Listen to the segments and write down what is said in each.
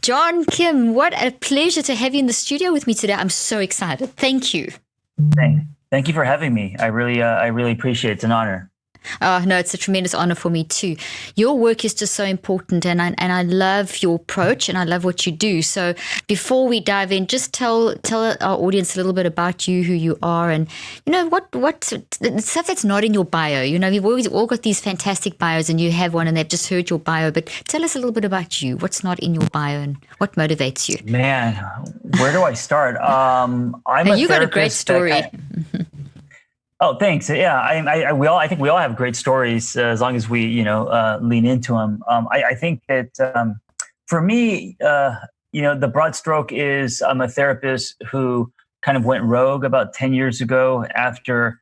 John Kim, what a pleasure to have you in the studio with me today. I'm so excited. Thank you. Thank you for having me. I really appreciate it. It's an honor. Oh, no, it's a tremendous honor for me too. Your work is just so important, and I love your approach, and I love what you do. So before we dive in, just tell our audience a little bit about you, who you are, and what stuff that's not in your bio. We've always all got these fantastic bios, and you have one, and they've just heard your bio. But tell us a little bit about you. What's not in your bio, and what motivates you? Man, where do I start? You got a great story. Oh, thanks. Yeah, I think we all have great stories as long as we, lean into them. I think that for me, the broad stroke is I'm a therapist who kind of went rogue about 10 years ago after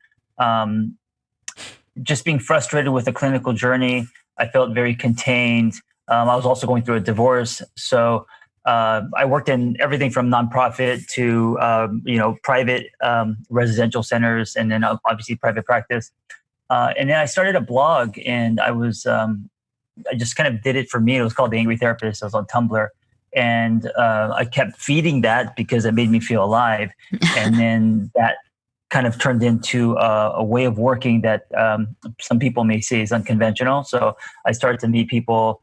just being frustrated with the clinical journey. I felt very contained. I was also going through a divorce, so I worked in everything from nonprofit to private residential centers, and then obviously private practice. And then I started a blog, and I just kind of did it for me. It was called The Angry Therapist. I was on Tumblr, and I kept feeding that because it made me feel alive. And then that kind of turned into a way of working that some people may say is unconventional. So I started to meet people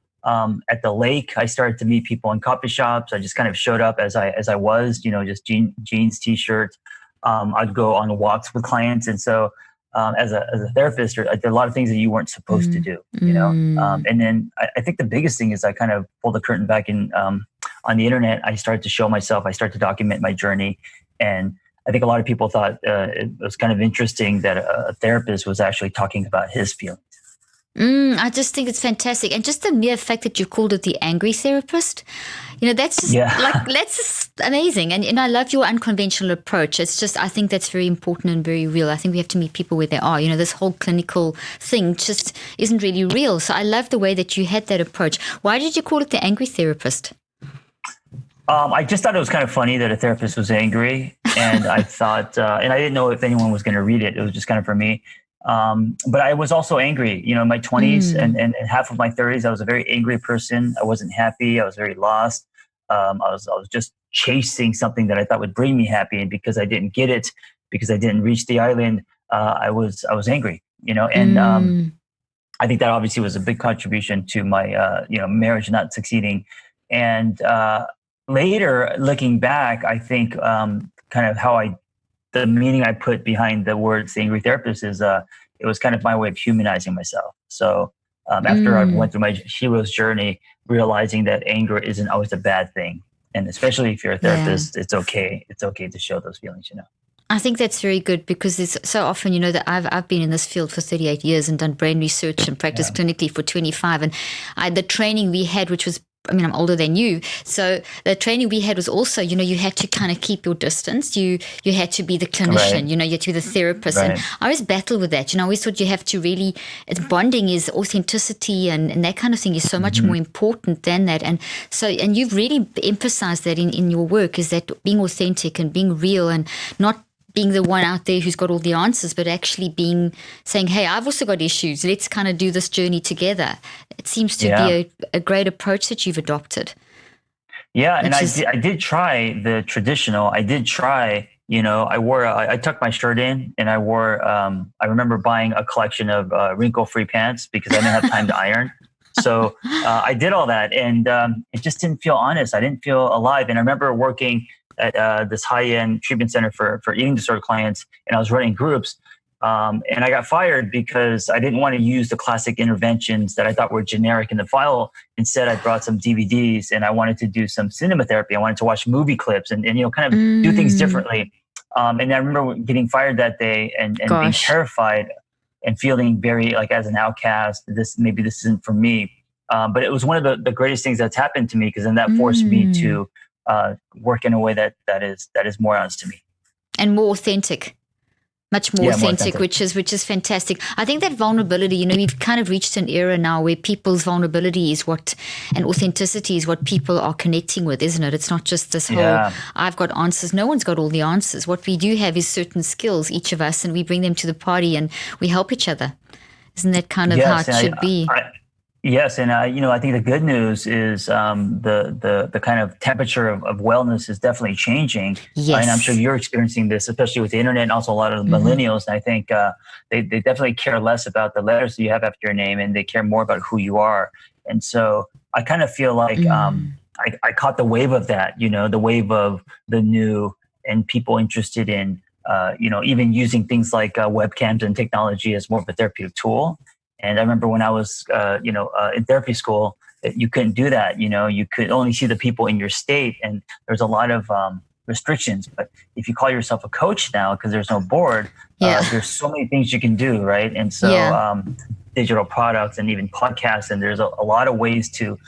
at the lake. I started to meet people in coffee shops. I just kind of showed up as I was, just jeans, t-shirts. I'd go on walks with clients. And so as a therapist, I did a lot of things that you weren't supposed to do, and then I think the biggest thing is I kind of pulled the curtain back in on the internet. I started to show myself. I started to document my journey. And I think a lot of people thought it was kind of interesting that a therapist was actually talking about his feelings. I just think it's fantastic. And just the mere fact that you called it the angry therapist, that's just that's just amazing. And I love your unconventional approach. It's just, I think that's very important and very real. I think we have to meet people where they are. This whole clinical thing just isn't really real. So I love the way that you had that approach. Why did you call it the angry therapist? I just thought it was kind of funny that a therapist was angry. And I thought, and I didn't know if anyone was going to read it. It was just kind of for me. But I was also angry, in my 20s and half of my 30s. I was a very angry person. I wasn't happy. I was very lost. I was just chasing something that I thought would bring me happy. And because I didn't get it, because I didn't reach the island, I was angry, and I think that obviously was a big contribution to my, marriage not succeeding. And later, looking back, I think kind of the meaning I put behind the words "the angry therapist" is it was kind of my way of humanizing myself. So after I went through my hero's journey, realizing that anger isn't always a bad thing, and especially if you're a therapist, it's okay. It's okay to show those feelings. I think that's very good, because there's so often, that I've been in this field for 38 years and done brain research and practiced clinically for 25. And the training we had, which was, I'm older than you. So the training we had was also, you had to kind of keep your distance. You had to be the clinician, right. You had to be the therapist. Right. And I always battle with that. I always thought you have to really, bonding is authenticity and that kind of thing is so much more important than that. And you've really emphasized that in your work, is that being authentic and being real and not being the one out there who's got all the answers, but actually saying, hey, I've also got issues. Let's kind of do this journey together. It seems to be a great approach that you've adopted. Yeah, and I did try the traditional. I did try, I tucked my shirt in, and I wore, I remember buying a collection of wrinkle-free pants because I didn't have time to iron. So I did all that, and it just didn't feel honest. I didn't feel alive. And I remember working at this high-end treatment center for eating disorder clients, and I was running groups. And I got fired because I didn't want to use the classic interventions that I thought were generic in the file. Instead, I brought some DVDs, and I wanted to do some cinema therapy. I wanted to watch movie clips and kind of do things differently. And I remember getting fired that day and being terrified and feeling very like as an outcast. Maybe this isn't for me. But it was one of the greatest things that's happened to me, because then that forced me to work in a way that is more honest to me and more authentic. Much more authentic, which is fantastic. I think that vulnerability, we've kind of reached an era now where people's vulnerability and authenticity is what people are connecting with, isn't it? It's not just this whole, I've got answers. No one's got all the answers. What we do have is certain skills, each of us, and we bring them to the party and we help each other. Isn't that kind of how it should be? Yes, and I think the good news is the kind of temperature of wellness is definitely changing, and I'm sure Yes. you're experiencing this, especially with the internet, and also a lot of the Mm-hmm. millennials. And I think they definitely care less about the letters that you have after your name, and they care more about who you are. And so I kind of feel like Mm. I caught the wave of that, the wave of the new and people interested in even using things like webcams and technology as more of a therapeutic tool. And I remember when I was, in therapy school, that you couldn't do that. You could only see the people in your state, and there's a lot of restrictions. But if you call yourself a coach now, because there's no board, Yeah. there's so many things you can do, right? And so, Yeah. digital products and even podcasts, and there's a lot of ways to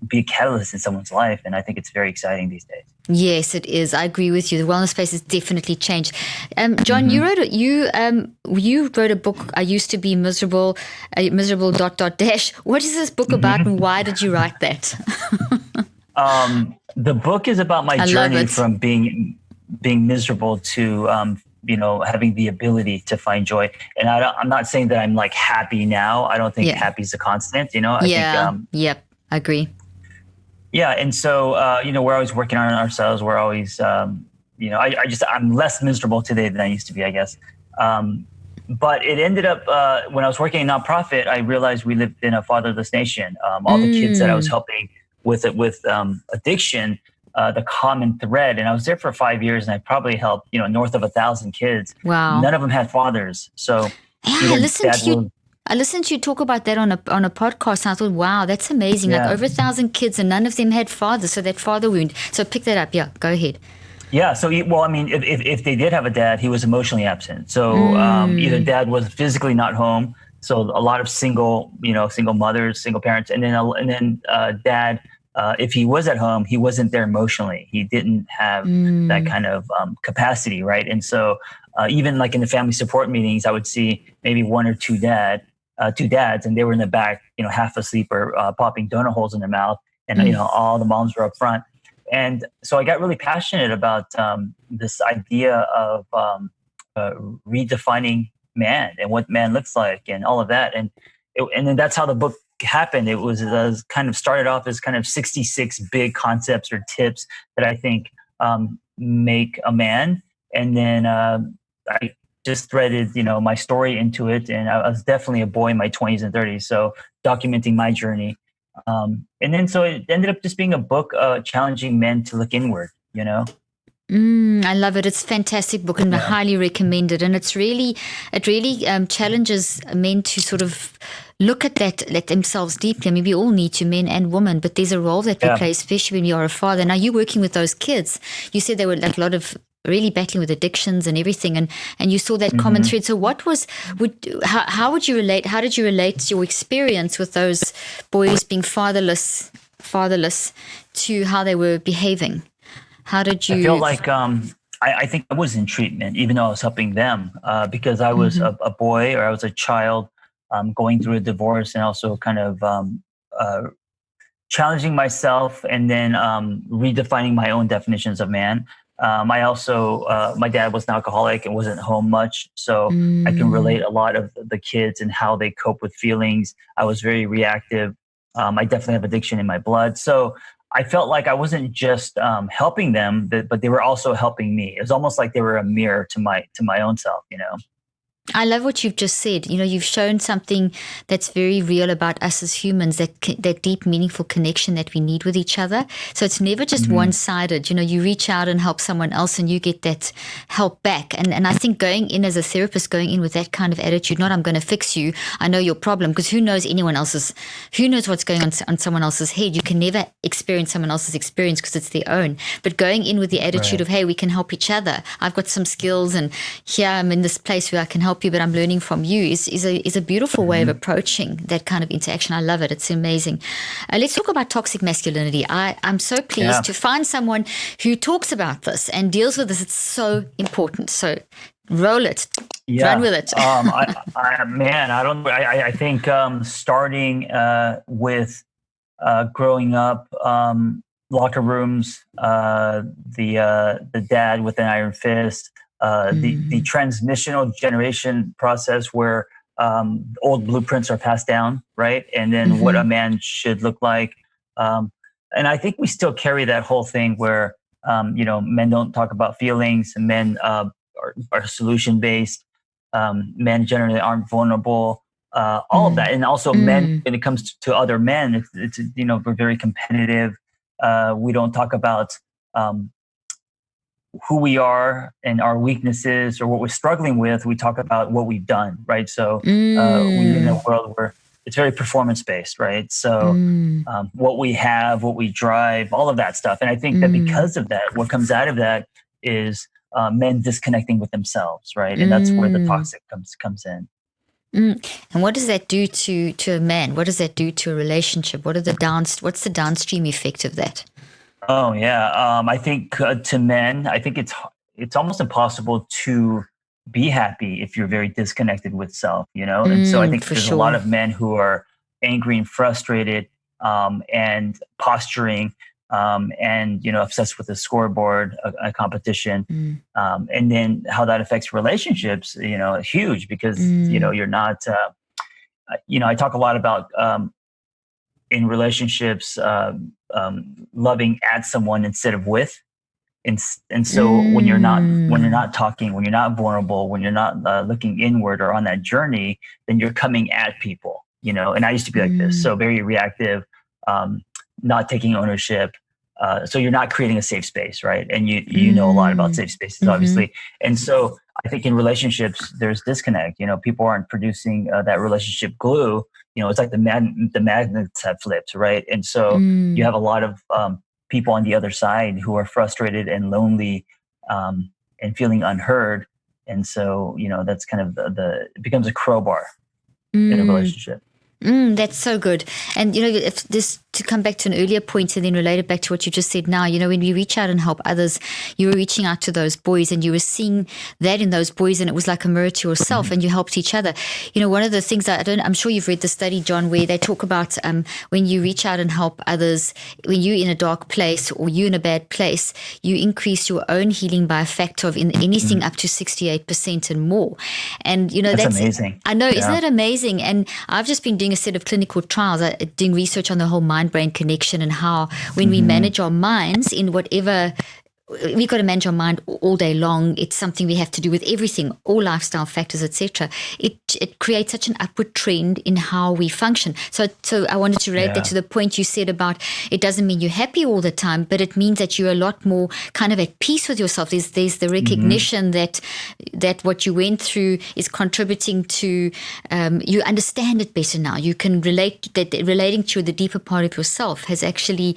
be a catalyst in someone's life, and I think it's very exciting these days. Yes, it is. I agree with you. The wellness space has definitely changed. John, Mm-hmm. you wrote a book. I used to be miserable, miserable dot dot dash. What is this book about, Mm-hmm. and why did you write that? The book is about my I love journey it. from being miserable to having the ability to find joy. And I'm not saying that I'm like happy now. I don't think Yeah. happy is a constant. I think Yeah. Yep. I agree. yeah. And so we're always working on ourselves. We're always I'm less miserable today than I used to be, I guess. But it ended up when I was working in nonprofit, I realized we lived in a fatherless nation. All the kids that I was Mm. helping with addiction, the common thread, and I was there for 5 years, and I probably helped north of 1,000 kids. Wow. None of them had fathers, so Yeah, either dad will, I listened to you talk about that on a podcast, and I thought, wow, that's amazing. Like yeah. over 1,000 kids, and none of them had fathers. So that father wound. So pick that up. Yeah, go ahead. Yeah. So, well, I mean, if they did have a dad, he was emotionally absent. So either Mm. dad was physically not home. So a lot of single mothers, single parents, and then dad, if he was at home, he wasn't there emotionally. He didn't have that Mm. kind of capacity, right? And so even like in the family support meetings, I would see maybe one or two dads, and they were in the back, half asleep or popping donut holes in their mouth, and Mm. all the moms were up front. And so I got really passionate about this idea of uh, redefining man and what man looks like and all of that. And then that's how the book happened. It was kind of started off as kind of 66 big concepts or tips that I think make a man. And then I just threaded, my story into it. And I was definitely a boy in my 20s and 30s. So documenting my journey, and then so it ended up just being a book challenging men to look inward. I love it. It's a fantastic book, and I Yeah. highly recommend it. And it really challenges men to sort of look at themselves deeply. I mean, we all need to, men and women, but there's a role that we Yeah. play, especially when you are a father. Now, you're working with those kids. You said they were like a lot of really battling with addictions and everything, and you saw that common Hmm. thread. So how would you relate, how did you relate your experience with those boys being fatherless to how they were behaving? How did I feel you? like I think I was in treatment, even though I was helping them, because I was Mhm. a boy, or I was a child going through a divorce, and also kind of uh, challenging myself, and then redefining my own definitions of man. I also, my dad was an alcoholic and wasn't home much. So I can relate Mm. a lot of the kids and how they cope with feelings. I was very reactive. I definitely have addiction in my blood. So I felt like I wasn't just helping them, but they were also helping me. It was almost like they were a mirror to my own self. I love what you've just said. You've shown something that's very real about us as humans, that deep, meaningful connection that we need with each other. So it's never just Hmm. one-sided. You reach out and help someone else, and you get that help back. And I think going in as a therapist, going in with that kind of attitude, not I'm going to fix you, I know your problem, because who knows what's going on someone else's head. You can never experience someone else's experience because it's their own. But going in with the attitude Right. of, hey, we can help each other. I've got some skills, and here I'm in this place where I can help you, but I'm learning from you is a beautiful way of Hmm. approaching that kind of interaction. I love it. It's amazing. Let's talk about toxic masculinity. I'm so pleased Yeah. to find someone who talks about this and deals with this. It's so important. So roll it, run Yeah. with it. Man, I don't. I think starting with growing up, locker rooms, the dad with an iron fist, the Mm. transmissional generation process where old blueprints are passed down, right? And then what a man should look like. And I think we still carry that whole thing where, men don't talk about feelings, and men are solution based. Men generally aren't vulnerable. All of that, and also men. When it comes to other men, it's we're very competitive. We don't talk about who we are and our weaknesses or what we're struggling with. We talk about what we've done, right? So we live in a world where it's very performance based, right? So what we have, what we drive, all of that stuff. And I think that because of that, what comes out of that is men disconnecting with themselves, right? And that's where the toxic comes in. And what does that do to a man? What does that do to a relationship? What's the downstream effect of that? Oh yeah, I think to men, I think it's almost impossible to be happy if you're very disconnected with self, And so I think there's a lot of men who are angry and frustrated, and posturing, and obsessed with a scoreboard, a competition, and then how that affects relationships, huge because you're not. I talk a lot about in relationships. Loving at someone instead of with, and so when you're not talking, when you're not vulnerable, when you're not looking inward or on that journey, then you're coming at people, and I used to be like this, so very reactive, not taking ownership, so you're not creating a safe space, right? And you know a lot about safe spaces, obviously. And so I think in relationships there's disconnect. People aren't producing that relationship glue. It's like the magnets have flipped, right? And so you have a lot of people on the other side who are frustrated and lonely, and feeling unheard. And so that's kind of it becomes a crowbar in a relationship. That's so good. And, if this, to come back to an earlier point and then relate it back to what you just said now, when we reach out and help others, you were reaching out to those boys and you were seeing that in those boys, and it was like a mirror to yourself, and you helped each other. One of the things I'm sure you've read the study, John, where they talk about when you reach out and help others, when you're in a dark place or you're in a bad place, you increase your own healing by a factor of anything up to 68% and more. And, that's amazing. I know, isn't that amazing? And I've just been doing a set of clinical trials, doing research on the whole mind-brain connection and how when we manage our minds in whatever, we've got to manage our mind all day long. It's something we have to do with everything, all lifestyle factors, etc. It creates such an upward trend in how we function. So I wanted to relate that to the point you said about it doesn't mean you're happy all the time, but it means that you're a lot more kind of at peace with yourself. There's the recognition that what you went through is contributing to you understand it better now. You can relate that relating to the deeper part of yourself has actually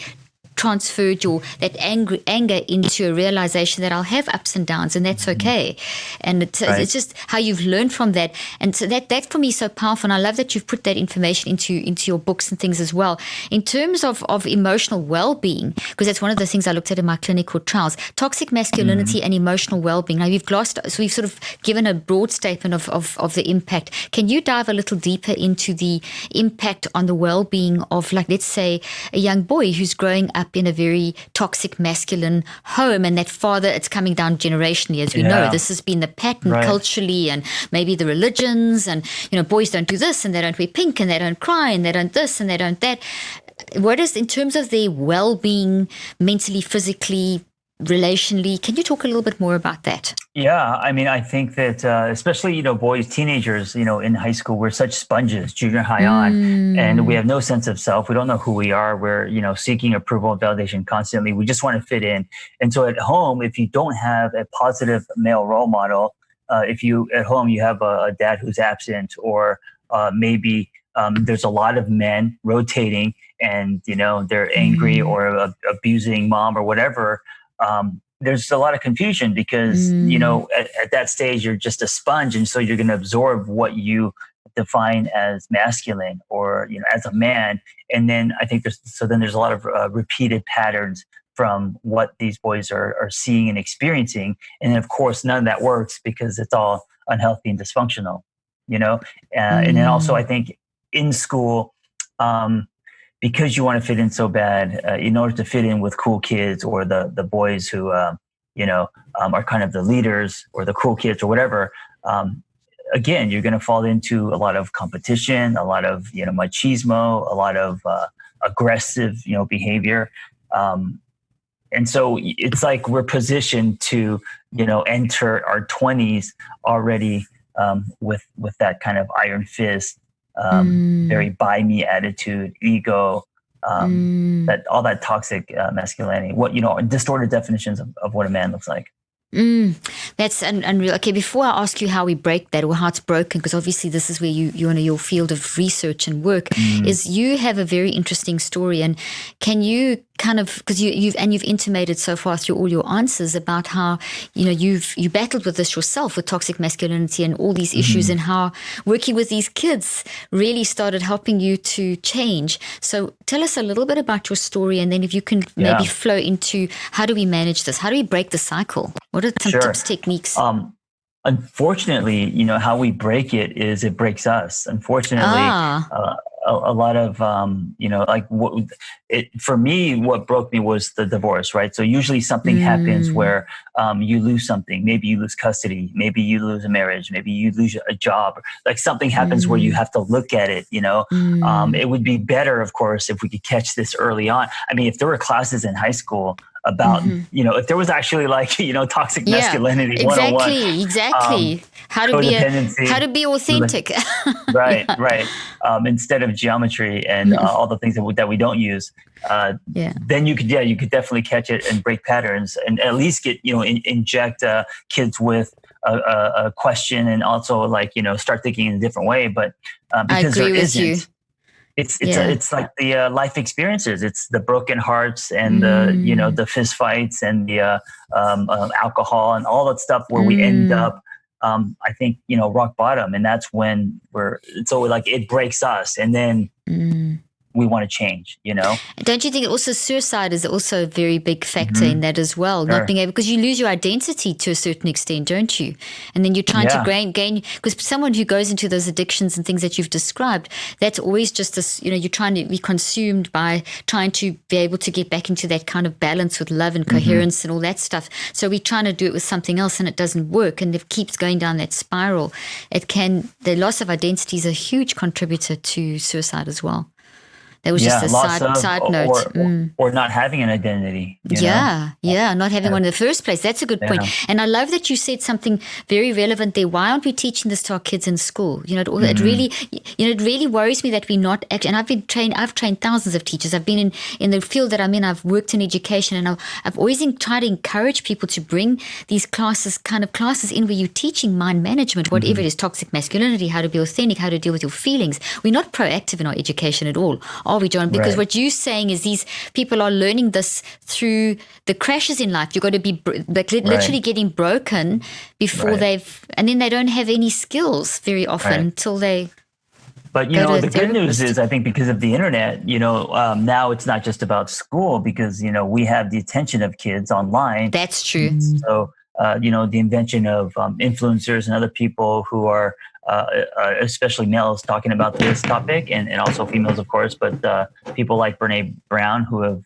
transferred that anger into a realization that I'll have ups and downs, and that's okay. And it's just how you've learned from that. And so that for me is so powerful. And I love that you've put that information into your books and things as well. In terms of emotional well-being, because that's one of the things I looked at in my clinical trials, toxic masculinity and emotional well-being. Now we've sort of given a broad statement of the impact. Can you dive a little deeper into the impact on the well-being of, like, let's say a young boy who's growing up in a very toxic masculine home, and that father, it's coming down generationally, as we know. This has been the pattern culturally, and maybe the religions, and boys don't do this, and they don't wear pink, and they don't cry, and they don't this, and they don't that. What is, in terms of their well-being, mentally, physically, relationally, can you talk a little bit more about that? Yeah, I mean, I think that especially, boys, teenagers, in high school, we're such sponges, junior high on, and we have no sense of self. We don't know who we are. We're, seeking approval and validation constantly. We just want to fit in. And so at home, if you don't have a positive male role model, if you at home, you have a dad who's absent, or maybe there's a lot of men rotating and, they're angry or abusing mom or whatever, there's a lot of confusion because, at that stage, you're just a sponge. And so you're going to absorb what you define as masculine or, as a man. And then I think there's a lot of repeated patterns from what these boys are seeing and experiencing. And then, of course, none of that works because it's all unhealthy and dysfunctional, and then also I think in school, because you want to fit in so bad, in order to fit in with cool kids or the boys who, are kind of the leaders or the cool kids or whatever, again, you're going to fall into a lot of competition, a lot of, machismo, a lot of aggressive, behavior. And so it's like we're positioned to, enter our 20s already with that kind of iron fist, very by me attitude, ego, that all that toxic masculinity, distorted definitions of what a man looks like. That's unreal. Okay, before I ask you how we break that or how it's broken, because obviously this is where you're in your field of research and work, is you have a very interesting story. And can you kind of, because you've intimated so far through all your answers about how, you battled with this yourself, with toxic masculinity and all these issues, and how working with these kids really started helping you to change. So tell us a little bit about your story, and then if you can maybe flow into how do we manage this? How do we break the cycle? What are some tips, techniques? Unfortunately, how we break it is it breaks us. Unfortunately, a lot of, for me, what broke me was the divorce, right? So usually something happens where you lose something. Maybe you lose custody. Maybe you lose a marriage. Maybe you lose a job. Like something happens where you have to look at it, It would be better, of course, if we could catch this early on. I mean, if there were classes in high school about, if there was actually toxic masculinity 101. Exactly. How to be authentic. Right. Instead of geometry and all the things that we don't use, then you could definitely catch it and break patterns and at least get, inject kids with a question and also start thinking in a different way. But because there isn't. It's like the life experiences. It's the broken hearts and the fist fights and the alcohol and all that stuff where we end up, I think, rock bottom. And that's when it breaks us and then we want to change, Don't you think also suicide is also a very big factor in that as well? Not being able, because you lose your identity to a certain extent, don't you? And then you're trying to gain, because someone who goes into those addictions and things that you've described, that's always just this, you're trying to be consumed by trying to be able to get back into that kind of balance with love and coherence and all that stuff. So we're trying to do it with something else and it doesn't work. And it keeps going down that spiral. The loss of identity is a huge contributor to suicide as well. That was just a side note. Or not having an identity. Not having one in the first place. That's a good point. And I love that you said something very relevant there. Why aren't we teaching this to our kids in school? It really worries me that we're not and I've trained thousands of teachers. I've been in the field that I'm in. I've worked in education, and I've always tried to encourage people to bring these classes in where you're teaching mind management, whatever it is, toxic masculinity, how to be authentic, how to deal with your feelings. We're not proactive in our education at all, are we, John? Because what you're saying is these people are learning this through the crashes in life. You've got to be literally getting broken before and then they don't have any skills very often until they. But the good news is, I think, because of the internet, now it's not just about school because we have the attention of kids online. That's true. So the invention of influencers and other people who are. Especially males talking about this topic and also females, of course, but people like Brene Brown who have,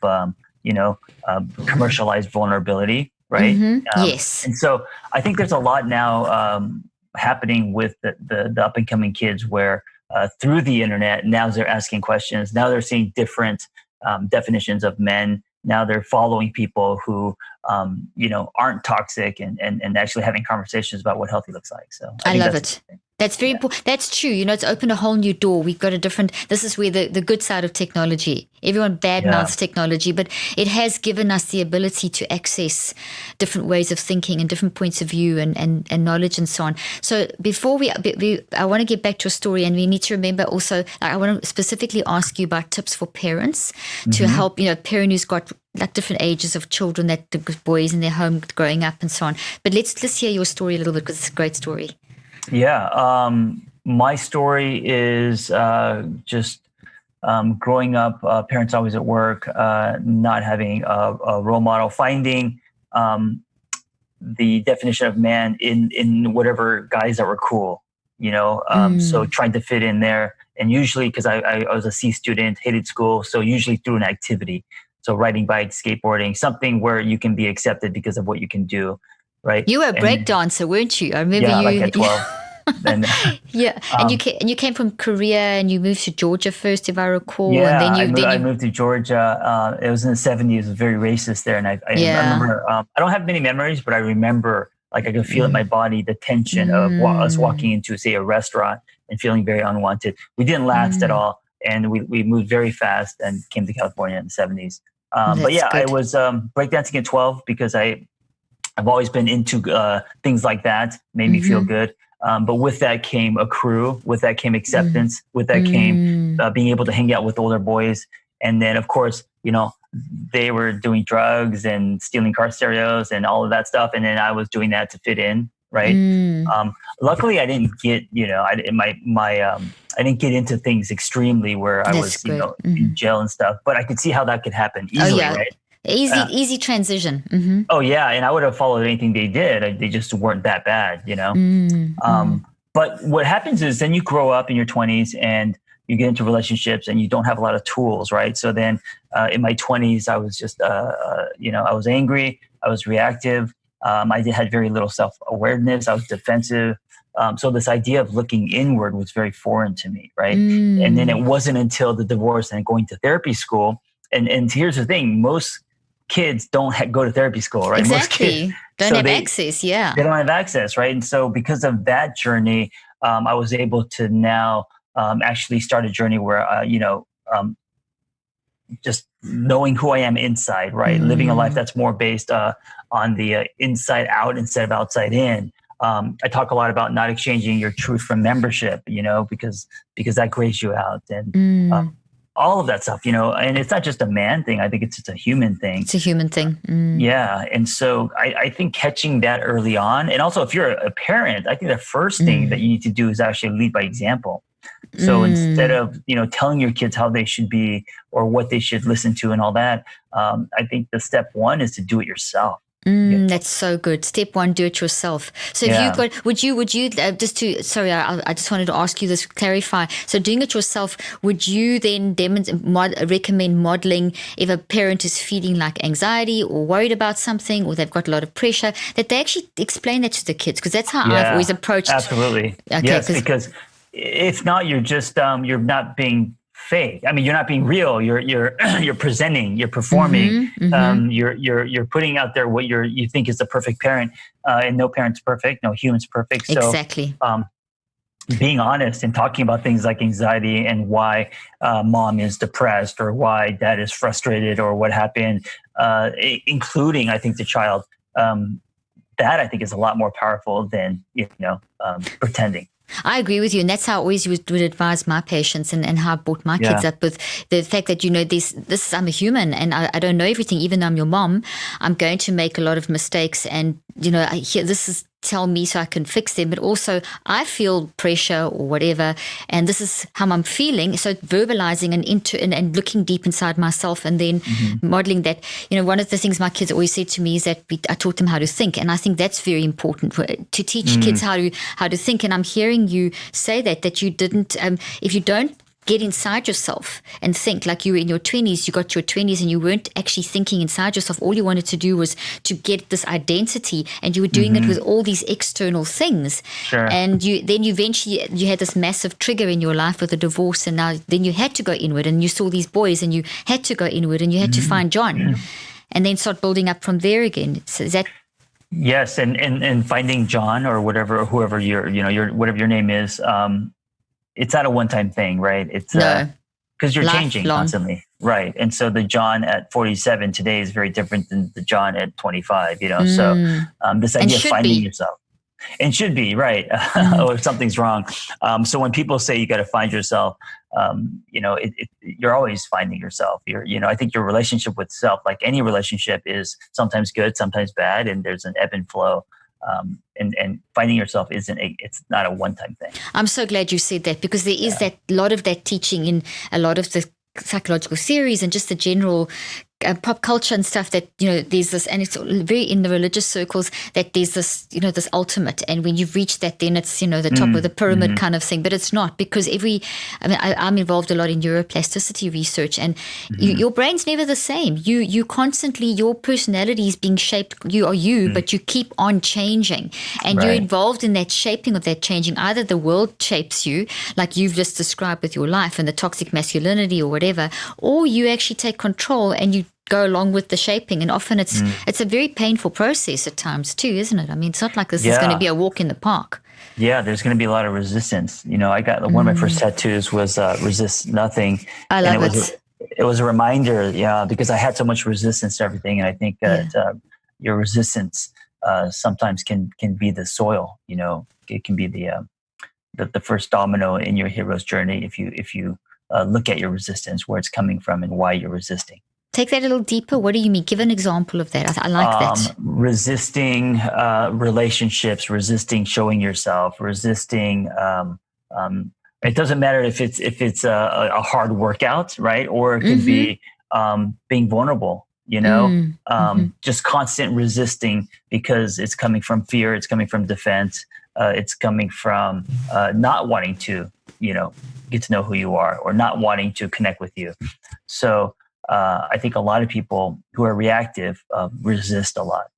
commercialized vulnerability, right? Yes. And so I think there's a lot now happening with the up and coming kids where through the internet, now they're asking questions. Now they're seeing different definitions of men. Now they're following people who, aren't toxic and actually having conversations about what healthy looks like. So I love it. That's very important. That's true. It's opened a whole new door. We've got this is where the good side of technology, everyone badmouths technology, but it has given us the ability to access different ways of thinking and different points of view and knowledge and so on. So before I want to get back to a story, and we need to remember also, I want to specifically ask you about tips for parents to help, a parent who's got like different ages of children, that the boys in their home growing up and so on. But let's hear your story a little bit because it's a great story. Yeah. My story is just growing up, parents always at work, not having a role model, finding the definition of man in whatever guys that were cool, so trying to fit in there. And usually, because I was a C student, hated school, so usually through an activity. So riding bikes, skateboarding, something where you can be accepted because of what you can do. Right. You were a break dancer, weren't you? I remember you. Like at 12. And Yeah, and you came from Korea and you moved to Georgia first, if I recall, and yeah, I then you moved to Georgia. It was in the 70s. It was very racist there. And I yeah. remember, I don't have many memories, but I remember like I could feel in my body the tension of us walking Mm, into, say, a restaurant and feeling very unwanted. We didn't last at mm, all. And we moved very fast and came to California in the 70s. But that's yeah, I good. was breakdancing at 12 because I've always been into things like that, made me feel Mm-hmm. good. But with that came a crew, with that came Mm, acceptance, with that came mm. being able to hang out with older boys. And then, of course, they were doing drugs and stealing car stereos and all of that stuff. And then I was doing that to fit in, right? Mm, Luckily, I didn't get, I didn't get into things extremely where I that's was, good. in jail and stuff. But I could see how that could happen Oh easily, yeah, right? Uh, easy transition. Mm-hmm. Oh yeah, and I would have followed anything they did. They just weren't that bad. Mm, mm, But what happens is then you grow up in your 20s and you get into relationships and you don't have a lot of tools, right? So then in my 20s, I was just, I was angry, I was reactive, had very little self-awareness, I was defensive. So this idea of looking inward was very foreign to me, right? And then it mm. wasn't until the divorce and going to therapy school. And here's the thing: most kids don't go to therapy school, right? Most kids, Exactly. Don't so have access. Yeah. they don't have access, right? And so because of that journey, I was able to now actually start a journey where, just knowing who I am inside, right? Living a life Mm, that's more based on the inside out instead of outside in. I talk a lot about not exchanging your truth from membership, because that grays you out, and mm. all of that stuff, and it's not just a man thing. I think it's just a human thing. It's a human thing. Mm, Yeah. And so I think catching that early on, and also if you're a parent, I think the first thing that mm, you need to do is actually lead by example. So instead mm. of, telling your kids how they should be or what they should listen to and all that, I think the step one is to do it yourself. That's so good. Step one, do it yourself. So if you Yeah. got, would you, just to, sorry, I just wanted to ask you this, clarify. So doing it yourself, would you then recommend modeling if a parent is feeling like anxiety or worried about something, or they've got a lot of pressure, that they actually explain that to the kids? Because that's how I've always Yeah, approached. absolutely. Okay. Yes, Because, because if not, you're just you're not being fake. I mean, you're not being real. You're you're presenting. You're performing. You're putting out there what you think is the perfect parent, and no parent's perfect. No human's perfect. So, exactly. um, being honest and talking about things like anxiety and why mom is depressed or why dad is frustrated or what happened, including, I think, the child. That I think is a lot more powerful than pretending. I agree with you. And that's how I always would advise my patients, and how I brought my kids Yeah. up with the fact that, I'm a human, and I don't know everything. Even though I'm your mom, I'm going to make a lot of mistakes. And, I hear this is tell me so I can fix them. But also I feel pressure or whatever, and this is how I'm feeling. So verbalizing and looking deep inside myself, and then modeling that. One of the things my kids always said to me is that I taught them how to think. And I think that's very important to teach kids how to think. And I'm hearing you say that you didn't, if you don't get inside yourself and think, like you were in your 20s, you got your 20s and you weren't actually thinking inside yourself. All you wanted to do was to get this identity, and you were doing it with all these external things. Sure. And then eventually you had this massive trigger in your life with a divorce, and now then you had to go inward, and you saw these boys and you had to go inward, and you had to find John and then start building up from there again. So is that Yes, and finding John or whoever your whatever your name is, it's not a one-time thing, right? It's no because you're changing lifelong? constantly, right? And so the John at 47 today is very different than the John at 25. So this And idea of should finding be. yourself, and should be right, or if something's wrong. So when people say you got to find yourself, you're always finding yourself. I think your relationship with self, like any relationship, is sometimes good, sometimes bad, and there's an ebb and flow. And finding yourself it's not a one-time thing. I'm so glad you said that, because there is that lot of that teaching in a lot of the psychological theories and just the general pop culture and stuff that, there's this, and it's very in the religious circles, that there's this, this ultimate. And when you've reached that, then it's, the top of the pyramid kind of thing. But it's not, because I'm involved a lot in neuroplasticity research, and your brain's never the same. You constantly, your personality is being shaped. You are you, but you keep on changing, and you're involved in that shaping of that changing. Either the world shapes you, like you've just described with your life and the toxic masculinity or whatever, or you actually take control and you go along with the shaping. And often it's a very painful process at times too, isn't it? I mean, it's not like this is going to be a walk in the park. Yeah, there's going to be a lot of resistance. I got one of my first tattoos was resist nothing. I love it. It was a reminder, because I had so much resistance to everything, and I think that your resistance sometimes can be the soil. It can be the first domino in your hero's journey if you look at your resistance, where it's coming from and why you're resisting. Take that a little deeper. What do you mean? Give an example of that. I like that. Resisting relationships, resisting showing yourself, resisting. It doesn't matter if it's a hard workout, right? Or it could be being vulnerable. Just constant resisting because it's coming from fear, it's coming from defense, it's coming from not wanting to, get to know who you are, or not wanting to connect with you. So I think a lot of people who are reactive resist a lot.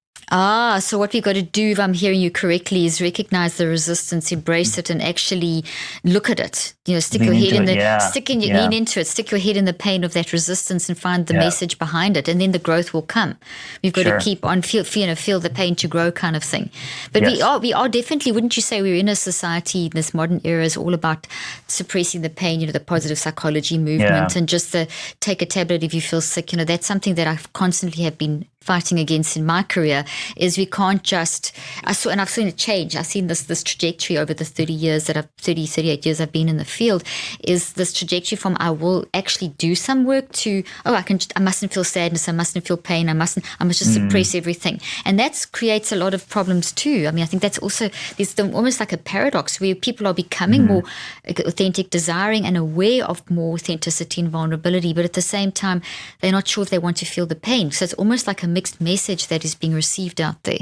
So what we've got to do, if I'm hearing you correctly, is recognize the resistance, embrace it, and actually look at it. Stick your head in lean into it, stick your head in the pain of that resistance and find the message behind it, and then the growth will come. We've got to keep on feel the pain to grow, kind of thing. But we are definitely, wouldn't you say, we're in a society, this modern era is all about suppressing the pain, the positive psychology movement, and just the take a tablet if you feel sick. That's something that I constantly have been fighting against in my career, is we can't just, I've seen it change. I've seen this trajectory over the 38 years I've been in the field, is this trajectory from I will actually do some work to, I mustn't feel sadness, I mustn't feel pain, I must just suppress everything. And that creates a lot of problems too. I mean, I think that's also, there's almost like a paradox where people are becoming more authentic, desiring and aware of more authenticity and vulnerability, but at the same time, they're not sure if they want to feel the pain. So it's almost like a mixed message that is being received out there.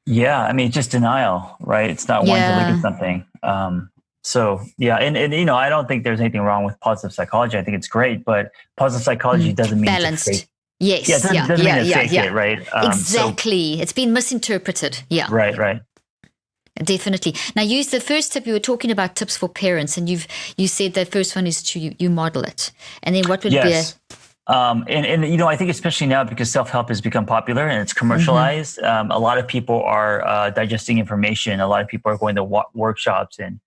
Yeah, I mean, it's just denial, right? It's not wanting to look at something. And I don't think there's anything wrong with positive psychology. I think it's great, but positive psychology doesn't mean balanced. To fake. Yes, yeah, it doesn't mean to fake it, right? Exactly. It's been misinterpreted. Yeah. Right. Definitely. Now, use the first tip. You were talking about tips for parents, and you said the first one is to you model it, and then what would be I think especially now, because self-help has become popular and it's commercialized, a lot of people are digesting information. A lot of people are going to workshops and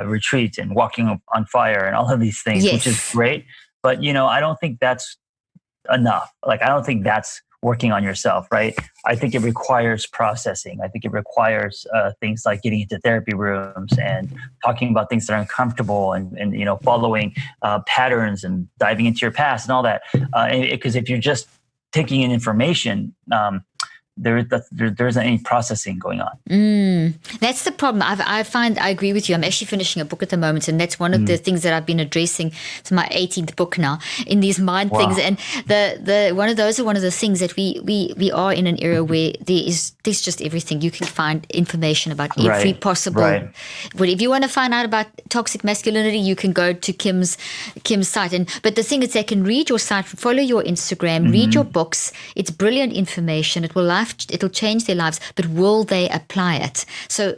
retreats and walking on fire and all of these things, which is great. But, I don't think that's enough. Like, I don't think that's working on yourself, right? I think it requires processing. I think it requires things like getting into therapy rooms and talking about things that are uncomfortable and following patterns and diving into your past and all that. Because if you're just taking in information, there isn't any processing going on. That's the problem. I find, I agree with you. I'm actually finishing a book at the moment, and that's one of the things that I've been addressing. It's my 18th book now in these mind things, and the one of those are one of the things that we are in an era where there's just everything. You can find information about every possible. But if you want to find out about toxic masculinity, you can go to Kim's site. But the thing is, they can read your site, follow your Instagram, read your books. It's brilliant information. It'll change their lives, but will they apply it? So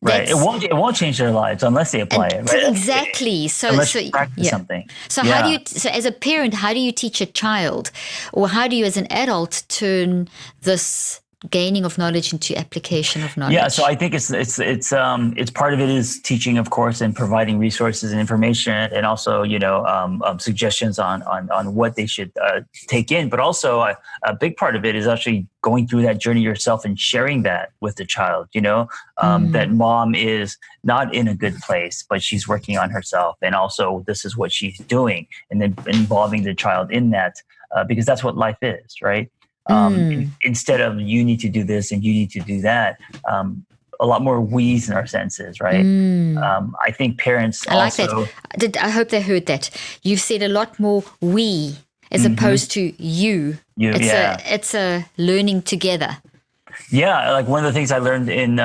it won't change their lives unless they apply it. Right? Exactly. Unless you practice something. So as a parent, how do you teach a child, or how do you as an adult turn this gaining of knowledge into application of knowledge? Yeah, so I think it's part of it is teaching, of course, and providing resources and information, and also suggestions on what they should take in. But also a big part of it is actually going through that journey yourself and sharing that with the child. That mom is not in a good place, but she's working on herself, and also this is what she's doing, and then involving the child in that because that's what life is, right? Instead of you need to do this and you need to do that, a lot more we's in our senses, right? I think parents I like that. I hope they heard that. You've said a lot more we as opposed to you. It's a learning together. Yeah, like one of the things I learned in, so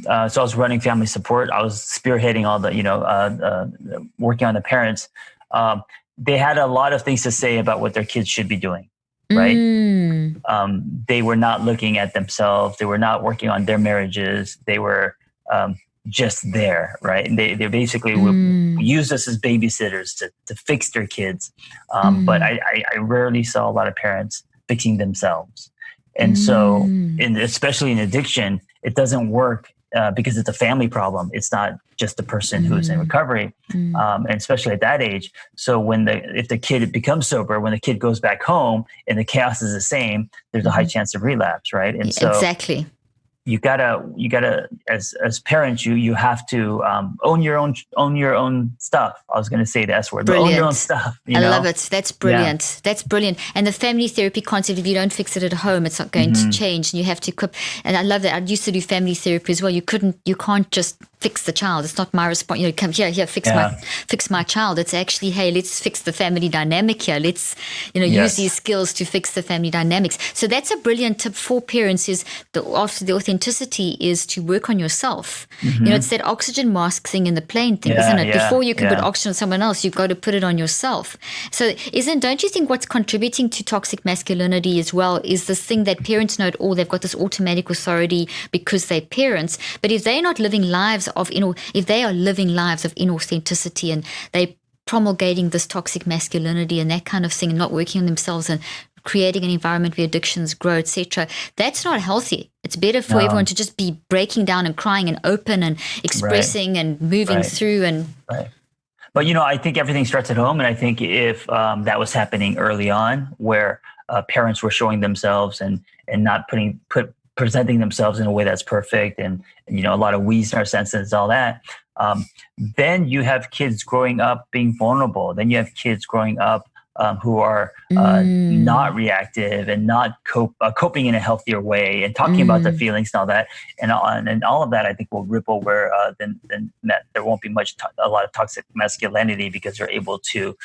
I was running family support. I was spearheading all the, working on the parents. They had a lot of things to say about what their kids should be doing, right? They were not looking at themselves. They were not working on their marriages. They were just there, right? And they basically would use us as babysitters to fix their kids. But I rarely saw a lot of parents fixing themselves. And so, especially in addiction, it doesn't work because it's a family problem. It's not just the person who's in recovery, and especially at that age. So if the kid becomes sober, when the kid goes back home and the chaos is the same, there's a high chance of relapse, right? And so exactly. You gotta as parents, you have to own your own stuff. I was going to say the S word, but own your own stuff. I love it. That's brilliant. Yeah. That's brilliant. And the family therapy concept, if you don't fix it at home, it's not going to change. And you have to equip. And I love that. I used to do family therapy as well. You can't just fix the child. It's not my response. Come here, fix my child. It's actually, hey, let's fix the family dynamic here. Let's, use these skills to fix the family dynamics. So that's a brilliant tip for parents. Is after the authenticity is to work on yourself. It's that oxygen mask thing in the plane thing, isn't it? Before you can put oxygen on someone else, you've got to put it on yourself. So don't you think what's contributing to toxic masculinity as well is this thing that parents know it all, they've got this automatic authority because they're parents, but if they're not living lives if they are living lives of inauthenticity and they promulgating this toxic masculinity and that kind of thing and not working on themselves and creating an environment where addictions grow, etc., that's not healthy. It's better for everyone to just be breaking down and crying and open and expressing and moving through. And But I think everything starts at home, and I think if that was happening early on, where parents were showing themselves and not presenting themselves in a way that's perfect, and a lot of we's in our senses, all that, then you have kids growing up being vulnerable. Then you have kids growing up who are not reactive and not coping in a healthier way and talking about their feelings and all that, and all of that I think will ripple where then that there won't be a lot of toxic masculinity, because they're able to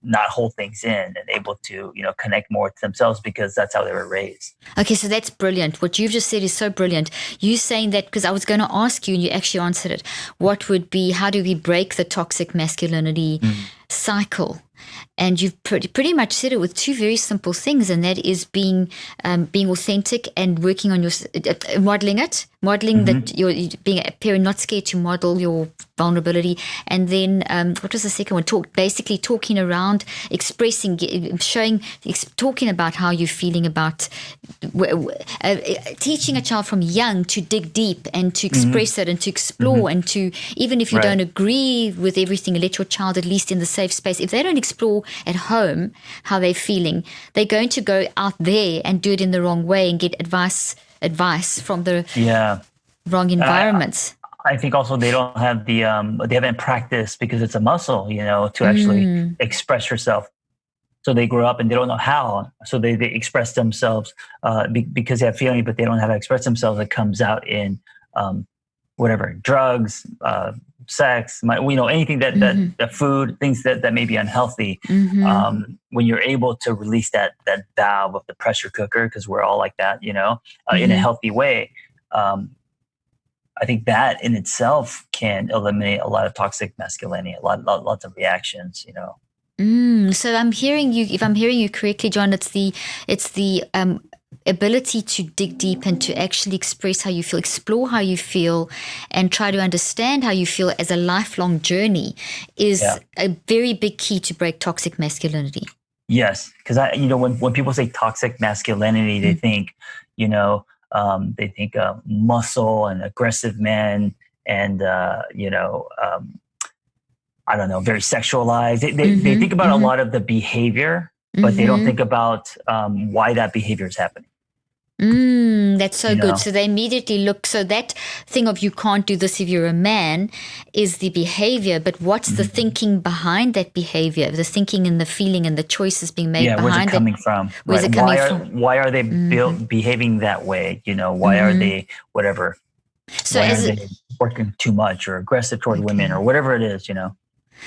not hold things in and able to connect more to themselves, because that's how they were raised. Okay, so that's brilliant. What you've just said is so brilliant. You saying that, because I was going to ask you and you actually answered it. What would be, how do we break the toxic masculinity cycle? And you've pretty much said it with two very simple things, and that is being authentic and working on your modeling that you're being a parent, not scared to model your vulnerability. And then what was the second one? Talking around, expressing, talking about how you're feeling about teaching a child from young to dig deep and to express it and to explore and to, even if you don't agree with everything, let your child at least in the safe space. If they don't explore at home how they're feeling, they're going to go out there and do it in the wrong way and get advice from the wrong environments. I think also they don't have they haven't practiced, because it's a muscle, to actually express yourself. So they grow up and they don't know how. So they express themselves because they have feeling, but they don't know how to express themselves. It comes out in drugs, sex, anything that food, things that may be unhealthy. When you're able to release that valve of the pressure cooker, because we're all like that, in a healthy way, I think that in itself can eliminate a lot of toxic masculinity, lots of reactions, So I'm hearing you. If I'm hearing you correctly, John, it's the ability to dig deep and to actually express how you feel, explore how you feel, and try to understand how you feel as a lifelong journey is a very big key to break toxic masculinity. Yes, because when people say toxic masculinity, they think muscle and aggressive men and I don't know, very sexualized. They think about a lot of the behavior, but they don't think about why that behavior is happening. That's so good. So they immediately look. So that thing of you can't do this if you're a man is the behavior, but what's the thinking behind that behavior? The thinking and the feeling and the choices being made behind it. Where's it coming from? Where's it coming from? Why are they behaving that way? Why are they whatever? So why are they working too much or aggressive toward women or whatever it is?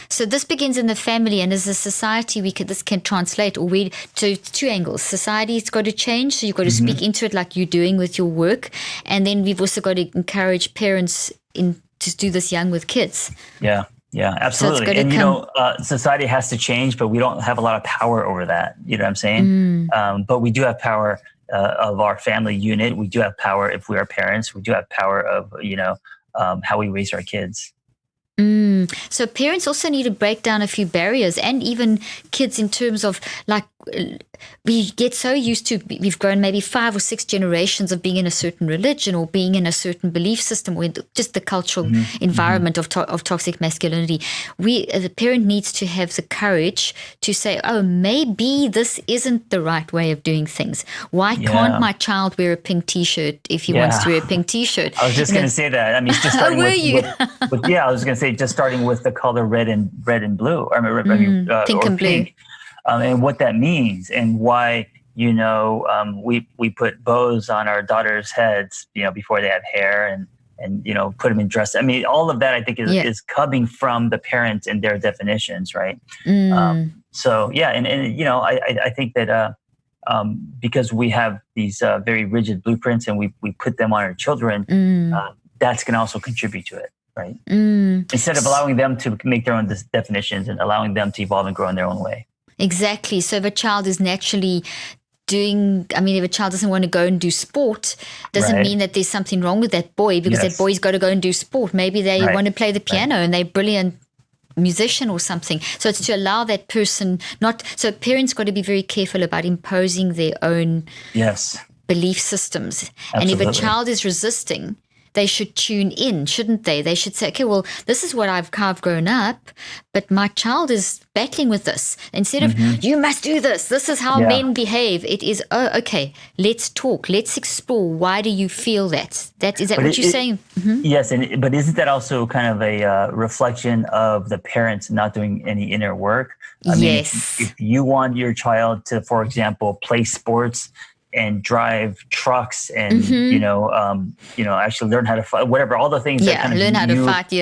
So this begins in the family, and as a society, this can translate or we to two angles. Society's got to change, so you've got to speak into it like you're doing with your work, and then we've also got to encourage parents to do this young with kids. Yeah, absolutely. So and society has to change, but we don't have a lot of power over that. You know what I'm saying? But we do have power of our family unit. We do have power if we are parents. We do have power of how we raise our kids. So parents also need to break down a few barriers, and even kids, in terms of like, we get so used to, we've grown maybe 5 or 6 generations of being in a certain religion or being in a certain belief system, or just the cultural environment of toxic masculinity. The parent needs to have the courage to say, oh, maybe this isn't the right way of doing things. Why can't my child wear a pink t-shirt if he wants to wear a pink t-shirt? I was just going to say that. I mean, just starting I was going to say, just starting with the color red and blue. Pink and blue. And what that means, and why we put bows on our daughters' heads, before they have hair, and put them in dress. I mean, all of that I think is coming from the parents and their definitions, right? So yeah, and I think that because we have these very rigid blueprints, and we put them on our children, that's going to also contribute to it. Right. Instead of allowing them to make their own definitions and allowing them to evolve and grow in their own way. Exactly. So if a child is naturally if a child doesn't want to go and do sport, doesn't mean that there's something wrong with that boy, because that boy's got to go and do sport. Maybe they want to play the piano and they're a brilliant musician or something. So it's to allow that person so parents got to be very careful about imposing their own belief systems. Absolutely. And if a child is resisting, they should tune in, shouldn't they? They should say, okay, well, this is what I've grown up, but my child is battling with this. Instead of, you must do this. This is how men behave. It is, okay, let's talk. Let's explore. Why do you feel that? Is that what you're saying? Yes, but isn't that also kind of a reflection of the parents not doing any inner work? I mean, if you want your child to, for example, play sports and drive trucks and actually learn how to fight, whatever, all the things that kind of learn how to fight,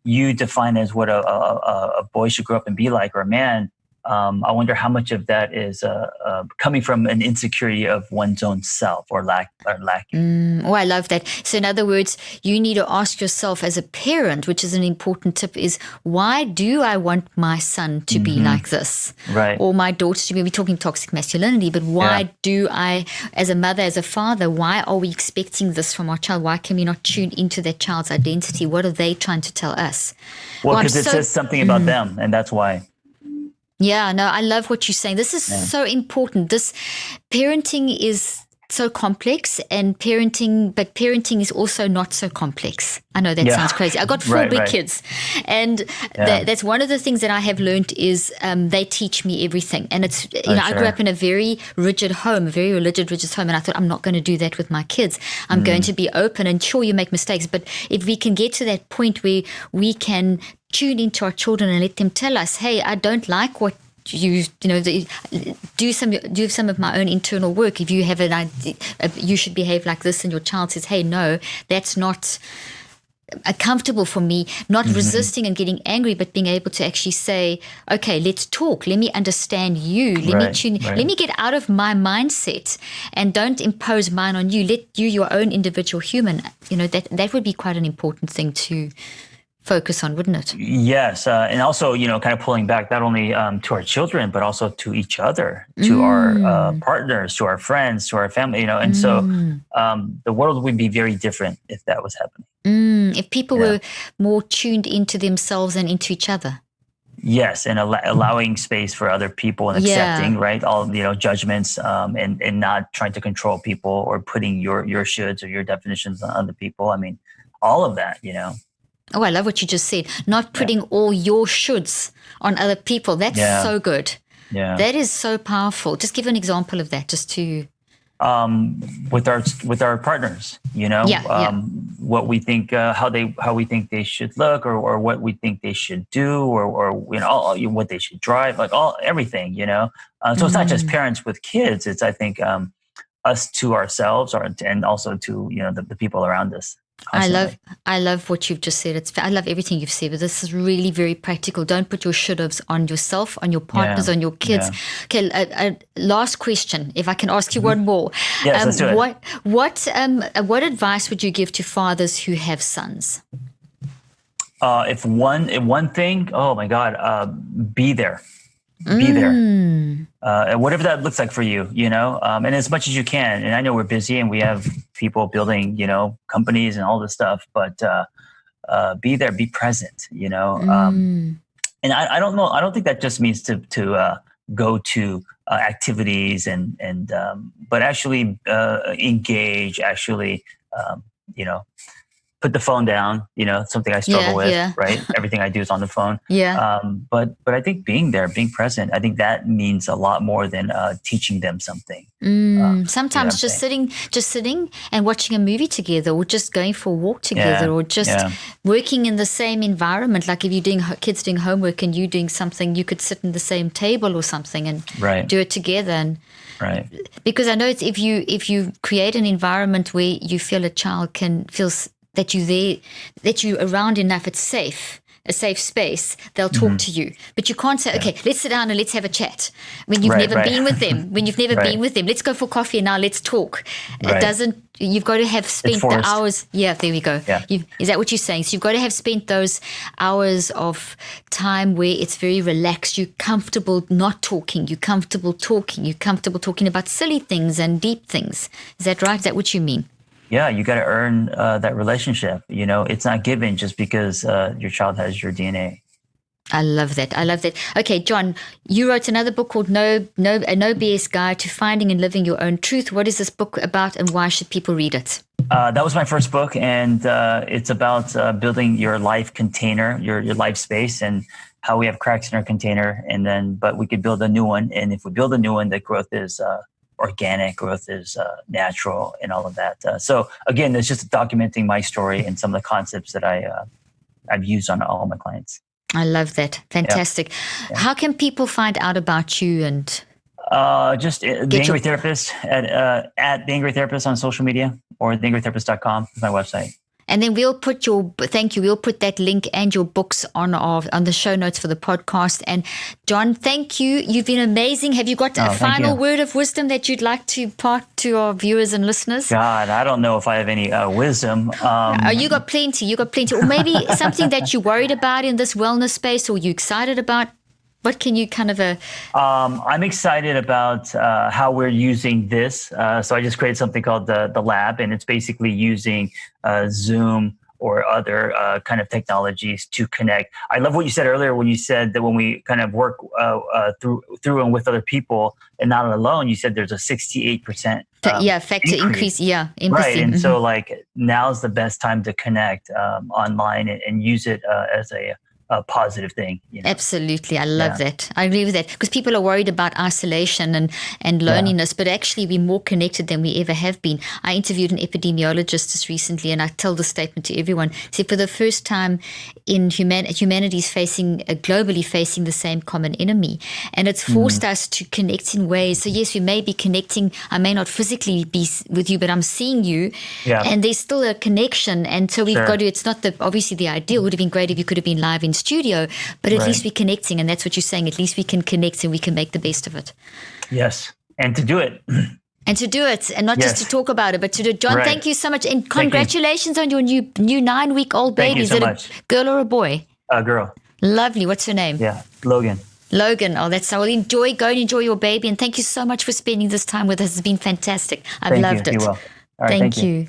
you define as what a boy should grow up and be like, or a man. I wonder how much of that is coming from an insecurity of one's own self or lacking. I love that. So in other words, you need to ask yourself as a parent, which is an important tip, is why do I want my son to be like this? Right. Or my daughter to be, we're talking toxic masculinity, but why do I, as a mother, as a father, why are we expecting this from our child? Why can we not tune into that child's identity? What are they trying to tell us? Well, because it says something about them, and that's why. Yeah, no, I love what you're saying. This is so important. This parenting is so complex, and parenting is also not so complex. I know that sounds crazy. I got 4 big kids, and that's one of the things that I have learned is they teach me everything. And it's I grew up in a very rigid home, a very religious home, and I thought, I'm not going to do that with my kids. I'm going to be open, and sure, you make mistakes, but if we can get to that point where we can tune into our children and let them tell us, hey, I don't like what do some of my own internal work. If you have an idea, you should behave like this, and your child says, hey, no, that's not comfortable for me, not resisting and getting angry, but being able to actually say, okay, let's talk. Let me understand you. Let me get out of my mindset and don't impose mine on you. Let you, your own individual human, that would be quite an important thing to focus on, wouldn't it? Yes. And also, kind of pulling back not only to our children, but also to each other, to our partners, to our friends, to our family, and so the world would be very different if that was happening. If people were more tuned into themselves and into each other. Yes, and allowing space for other people and accepting, right, all judgments, and not trying to control people or putting your shoulds or your definitions on other people. I mean, all of that, Oh, I love what you just said. Not putting all your shoulds on other people. That's so good. Yeah, that is so powerful. Just give an example of that, just to. With our partners, what we think, how we think they should look, or what we think they should do, or what they should drive, like everything, So it's not just parents with kids. It's, I think, us to ourselves, and also to the people around us. constantly. I love what you've just said. I love everything you've said, but this is really very practical. Don't put your should-haves on yourself, on your partners, on your kids. Yeah. Okay, last question, if I can ask you one more. Yes, let's do it. What advice would you give to fathers who have sons? If one thing, oh my God, be there. Be there. Whatever that looks like for you, and as much as you can. And I know we're busy and we have people building, companies and all this stuff, but be there, be present, and I don't know. I don't think that just means to go to activities but actually engage, put the phone down, something I struggle with, right? Everything I do is on the phone. Yeah. But I think being there, being present, I think that means a lot more than teaching them something. Sometimes just sitting and watching a movie together, or just going for a walk together, or just working in the same environment. Like if you're kids doing homework and you doing something, you could sit in the same table or something and do it together. And right. Because I know it's if you create an environment where you feel a child feels that you're there, that you're around enough, it's safe, a safe space, they'll talk to you. But you can't say, okay, let's sit down and let's have a chat. When you've never been with them, let's go for coffee and now let's talk. It doesn't, you've got to have spent the hours. Yeah, there we go. Yeah. Is that what you're saying? So you've got to have spent those hours of time where it's very relaxed. You're comfortable not talking. You're comfortable talking. You're comfortable talking about silly things and deep things. Is that right? Is that what you mean? Yeah, you got to earn that relationship. It's not given just because your child has your DNA. I love that. Okay, John, you wrote another book called No BS Guide to Finding and Living Your Own Truth. What is this book about, and why should people read it? That was my first book, and it's about building your life container, your life space, and how we have cracks in our container, but we could build a new one. And if we build a new one, the growth is organic, growth is natural, and all of that. So again, it's just documenting my story and some of the concepts that I've used on all my clients. I love that. Fantastic. Yeah. How can people find out about you and just The Angry Therapist at The Angry Therapist on social media, or theangrytherapist.com is my website. And then we'll put we'll put that link and your books on the show notes for the podcast. And John, thank you. You've been amazing. Have you got a final word of wisdom that you'd like to impart to our viewers and listeners? God, I don't know if I have any wisdom. You got plenty. Or maybe something that you're worried about in this wellness space, or you're excited about. What can you kind of... I'm excited about how we're using this. So I just created something called the Lab, and it's basically using Zoom or other kind of technologies to connect. I love what you said earlier when you said that when we kind of work through and with other people and not alone, you said there's a 68% factor increase. Yeah, right. And so like now's the best time to connect online and use it as a positive thing. Absolutely. I love that. I agree with that, because people are worried about isolation and loneliness, but actually we're more connected than we ever have been. I interviewed an epidemiologist just recently, and I tell the statement to everyone. See, for the first time in humanity is globally facing the same common enemy, and it's forced us to connect in ways. So yes, we may be connecting. I may not physically be with you, but I'm seeing you, and there's still a connection. And so we've got to, it's not obviously the ideal. It would have been great if you could have been live in studio, but at least we're connecting, and that's what you're saying. At least we can connect and we can make the best of it. Yes, and to do it. And not just to talk about it, but to do it. John, thank you so much, and congratulations on your new 9-week-old baby. Thank you so much. Is it a girl or a boy? A girl. Lovely. What's her name? Yeah, Logan. Oh, that's so. Well, go and enjoy your baby, and thank you so much for spending this time with us. It's been fantastic. I've loved it. You will. All right, thank you.